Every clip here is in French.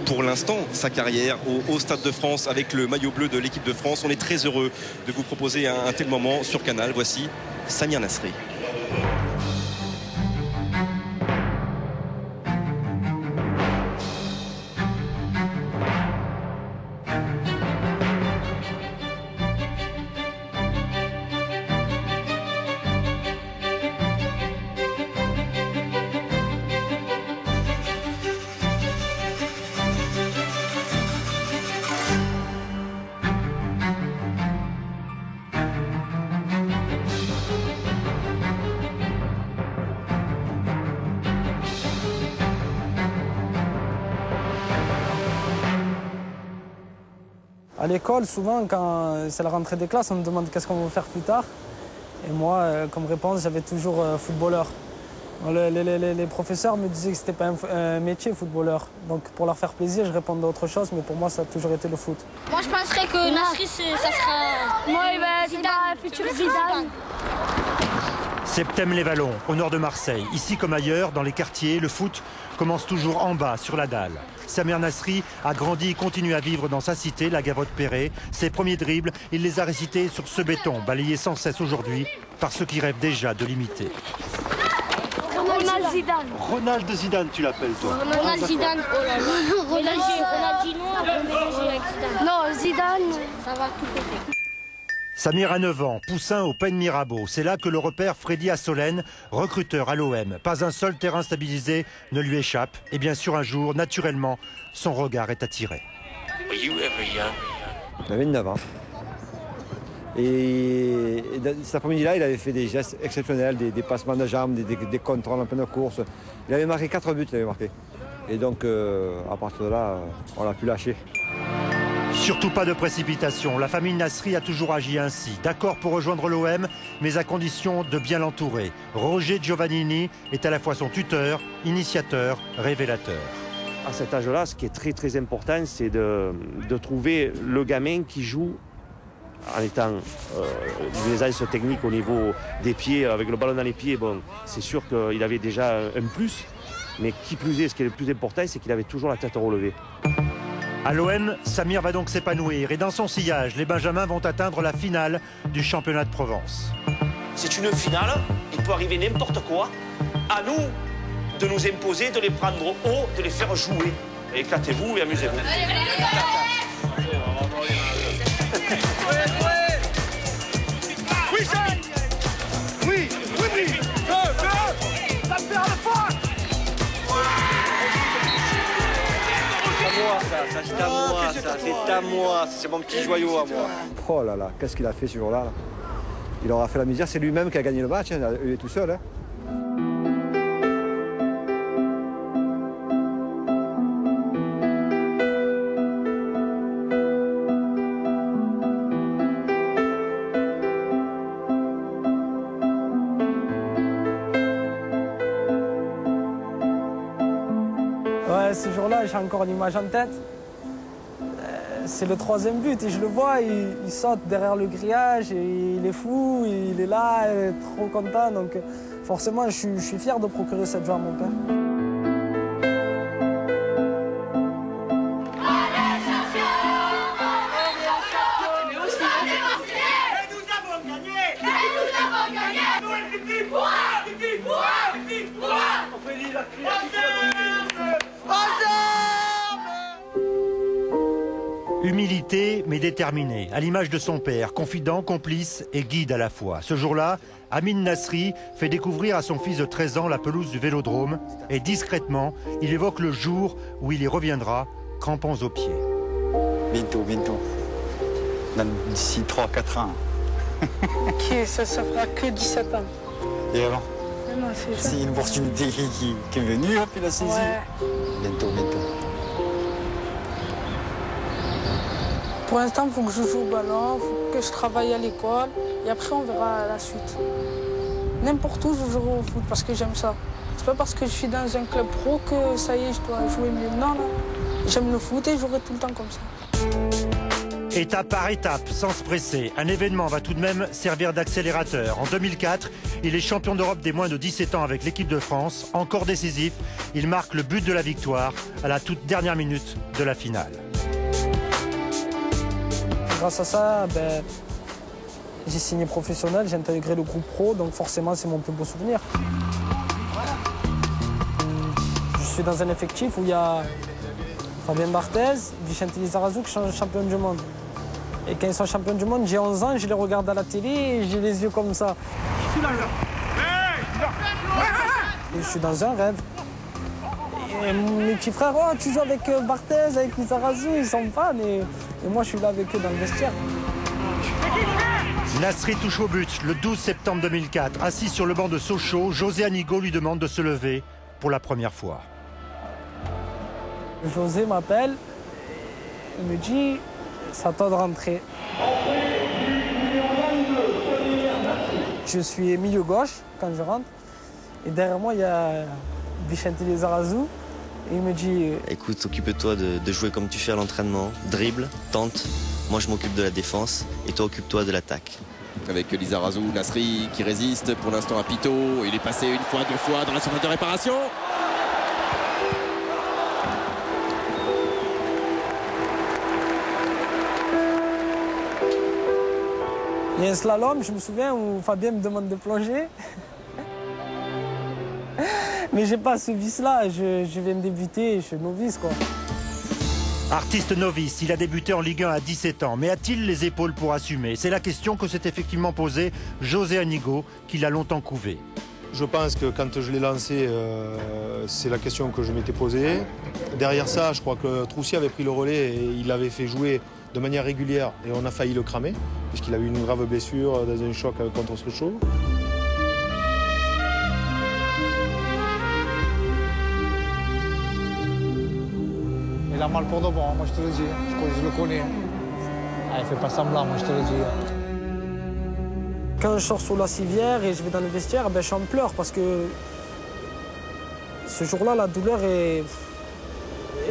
Pour l'instant, sa carrière au Stade de France avec le maillot bleu de l'équipe de France. On est très heureux de vous proposer un tel moment sur Canal. Voici Samir Nasri. À l'école, souvent, quand c'est la rentrée des classes, on me demande qu'est-ce qu'on va faire plus tard. Et moi, comme réponse, j'avais toujours footballeur. Les professeurs me disaient que ce n'était pas un métier, footballeur. Donc pour leur faire plaisir, je répondais à autre chose, mais pour moi, ça a toujours été le foot. Moi, je penserais que Nasri, ça sera... Moi, c'est pas futur Zidane. Septem-les-Vallons, au nord de Marseille. Ici comme ailleurs, dans les quartiers, le foot commence toujours en bas, sur la dalle. Samir Nasri a grandi et continue à vivre dans sa cité, la Gavotte-Perret. Ses premiers dribbles, il les a récités sur ce béton, balayé sans cesse aujourd'hui par ceux qui rêvent déjà de l'imiter. Ronald Zidane. Ronald Zidane, tu l'appelles toi? Ronald Zidane, oh là là. Ronaldinho, après mélanger avec Zidane. Non, Zidane. Ça va tout péter. Samir a 9 ans, poussin au Pen Mirabeau. C'est là que le repère Freddy Assolène, recruteur à l'OM. Pas un seul terrain stabilisé ne lui échappe. Et bien sûr, un jour, naturellement, son regard est attiré. Il avait 9 ans. Et cet après-midi-là, il avait fait des gestes exceptionnels, des passements de jambes, des contrôles en pleine course. Il avait marqué 4 buts, il avait marqué. Et donc, à partir de là, on l'a pu lâcher. Surtout pas de précipitation. La famille Nasri a toujours agi ainsi. D'accord pour rejoindre l'OM, mais à condition de bien l'entourer. Roger Giovannini est à la fois son tuteur, initiateur, révélateur. À cet âge-là, ce qui est très très important, c'est de trouver le gamin qui joue en étant une aisance technique au niveau des pieds, avec le ballon dans les pieds. Bon, c'est sûr qu'il avait déjà un plus, mais qui plus est, ce qui est le plus important, c'est qu'il avait toujours la tête relevée. À l'OM, Samir va donc s'épanouir et dans son sillage, les Benjamins vont atteindre la finale du championnat de Provence. C'est une finale, il peut arriver n'importe quoi. À nous de nous imposer, de les prendre haut, de les faire jouer. Éclatez-vous et amusez-vous. Oui, C'est à moi, ça, c'est à moi, c'est mon petit joyau à moi. Oh là là, qu'est-ce qu'il a fait ce jour-là? Il aura fait la misère, c'est lui-même qui a gagné le match, hein, il est tout seul. Hein. Ouais, ce jour-là, j'ai encore l'image en tête. C'est le 3e but et je le vois, il saute derrière le grillage et il est fou, il est là, il est trop content. Donc forcément, je suis fier de procurer cette joie à mon père. Humilité mais déterminé, à l'image de son père, confident, complice et guide à la fois. Ce jour-là, Amin Nasri fait découvrir à son fils de 13 ans la pelouse du Vélodrome et discrètement, il évoque le jour où il y reviendra, crampons aux pieds. Bientôt. D'ici 3-4 ans. Ok, ça fera que 17 ans. Et avant? Non, c'est ça. C'est une opportunité qui est venue, hop, il a saisi. Ouais. Bientôt. Pour l'instant, il faut que je joue au ballon, il faut que je travaille à l'école et après on verra la suite. N'importe où je jouerai au foot parce que j'aime ça. C'est pas parce que je suis dans un club pro que ça y est, je dois jouer mieux. Non. J'aime le foot et je jouerai tout le temps comme ça. Étape par étape, sans se presser, un événement va tout de même servir d'accélérateur. En 2004, il est champion d'Europe des moins de 17 ans avec l'équipe de France. Encore décisif, il marque le but de la victoire à la toute dernière minute de la finale. Grâce à ça, j'ai signé professionnel, j'ai intégré le groupe pro, donc forcément c'est mon plus beau souvenir. Je suis dans un effectif où il y a Fabien Barthez, Vicente Lizarazu qui sont champions du monde. Et quand ils sont champions du monde, j'ai 11 ans, je les regarde à la télé et j'ai les yeux comme ça. Et je suis dans un rêve. Et mes petits frères, oh, tu joues avec Barthez, avec Lizarazu, ils sont fans. Et moi, je suis là avec eux dans le vestiaire. Nasri touche au but le 12 septembre 2004. Assis sur le banc de Sochaux, José Anigo lui demande de se lever pour la première fois. José m'appelle, il me dit, c'est à toi de rentrer. Je suis milieu gauche quand je rentre. Et derrière moi, il y a Vicente Lizarazu. Et il me dit... Écoute, occupe-toi de jouer comme tu fais à l'entraînement. Dribble, tente. Moi, je m'occupe de la défense. Et toi, occupe-toi de l'attaque. Avec Lizarazu, Nasri qui résiste pour l'instant à Pito. Il est passé une fois, deux fois dans la surface de réparation. Il y a un slalom, je me souviens, où Fabien me demande de plonger. Mais j'ai pas ce vice-là, je viens de débuter, je suis novice, quoi. Artiste novice, il a débuté en Ligue 1 à 17 ans. Mais a-t-il les épaules pour assumer? C'est la question que s'est effectivement posée José Anigo, qui l'a longtemps couvé. Je pense que quand je l'ai lancé, c'est la question que je m'étais posée. Derrière ça, je crois que Troussier avait pris le relais et il l'avait fait jouer de manière régulière et on a failli le cramer, puisqu'il a eu une grave blessure dans un choc contre Sochaux. Il a mal pour de bon, moi je te le dis, je le connais. Ah, il fait pas semblant, moi je te le dis. Quand je sors sous la civière et je vais dans le vestiaire, je suis en pleurs parce que ce jour-là, la douleur est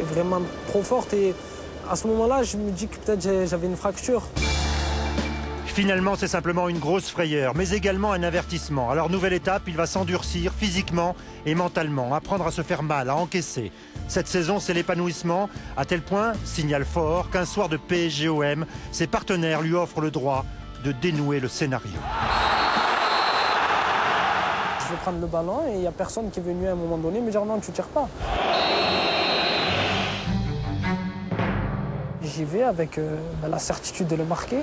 vraiment trop forte. Et à ce moment-là, je me dis que peut-être j'avais une fracture. Finalement, c'est simplement une grosse frayeur, mais également un avertissement. Alors, nouvelle étape, il va s'endurcir physiquement et mentalement, apprendre à se faire mal, à encaisser. Cette saison, c'est l'épanouissement, à tel point, signal fort, qu'un soir de PSG-OM, ses partenaires lui offrent le droit de dénouer le scénario. Je vais prendre le ballon et il n'y a personne qui est venu à un moment donné me dire non, tu ne tires pas. J'y vais avec la certitude de le marquer.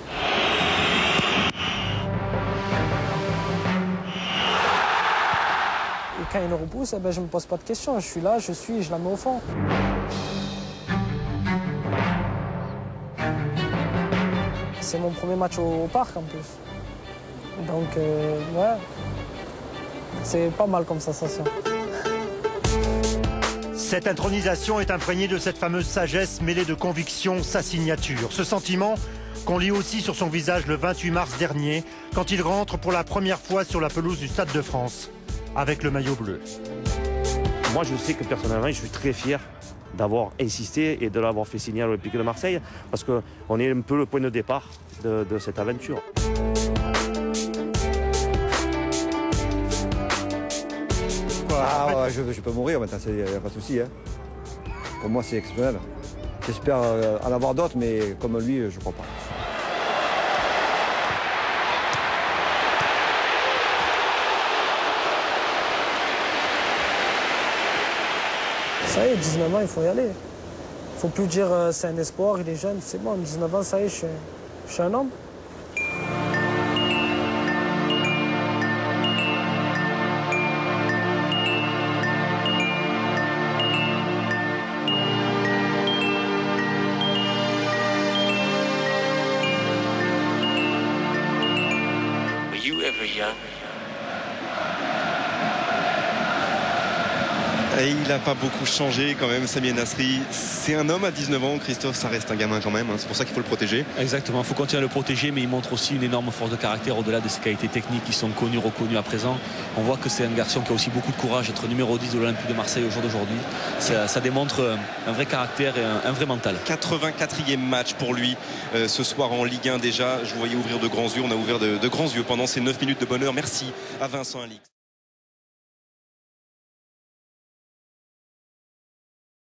Et quand il le repousse, je ne me pose pas de questions. Je suis là, je la mets au fond. C'est mon premier match au parc en plus. Donc, ouais, c'est pas mal comme sensation. Cette intronisation est imprégnée de cette fameuse sagesse mêlée de conviction, sa signature. Ce sentiment qu'on lit aussi sur son visage le 28 mars dernier, quand il rentre pour la première fois sur la pelouse du Stade de France, avec le maillot bleu. Moi, je sais que personnellement, je suis très fier d'avoir insisté et de l'avoir fait signer à l'Olympique de Marseille, parce qu'on est un peu le point de départ de cette aventure. Ah ouais, je peux mourir maintenant, il n'y a pas de souci. Hein. Pour moi, c'est exceptionnel. J'espère en avoir d'autres, mais comme lui, je ne crois pas. Ça y est, 19 ans, il faut y aller. Il ne faut plus dire c'est un espoir, il est jeune, c'est bon. 19 ans, ça y est, je suis un homme. Et il n'a pas beaucoup changé quand même, Samir Nasri. C'est un homme à 19 ans, Christophe, ça reste un gamin quand même. C'est pour ça qu'il faut le protéger. Exactement, il faut continuer à le protéger, mais il montre aussi une énorme force de caractère au-delà de ses qualités techniques qui sont connues, reconnues à présent. On voit que c'est un garçon qui a aussi beaucoup de courage, être numéro 10 de l'Olympique de Marseille au jour d'aujourd'hui. Ça démontre un vrai caractère et un vrai mental. 84e match pour lui ce soir en Ligue 1 déjà. Je vous voyais ouvrir de grands yeux, on a ouvert de grands yeux pendant ces 9 minutes de bonheur. Merci à Vincent Alix.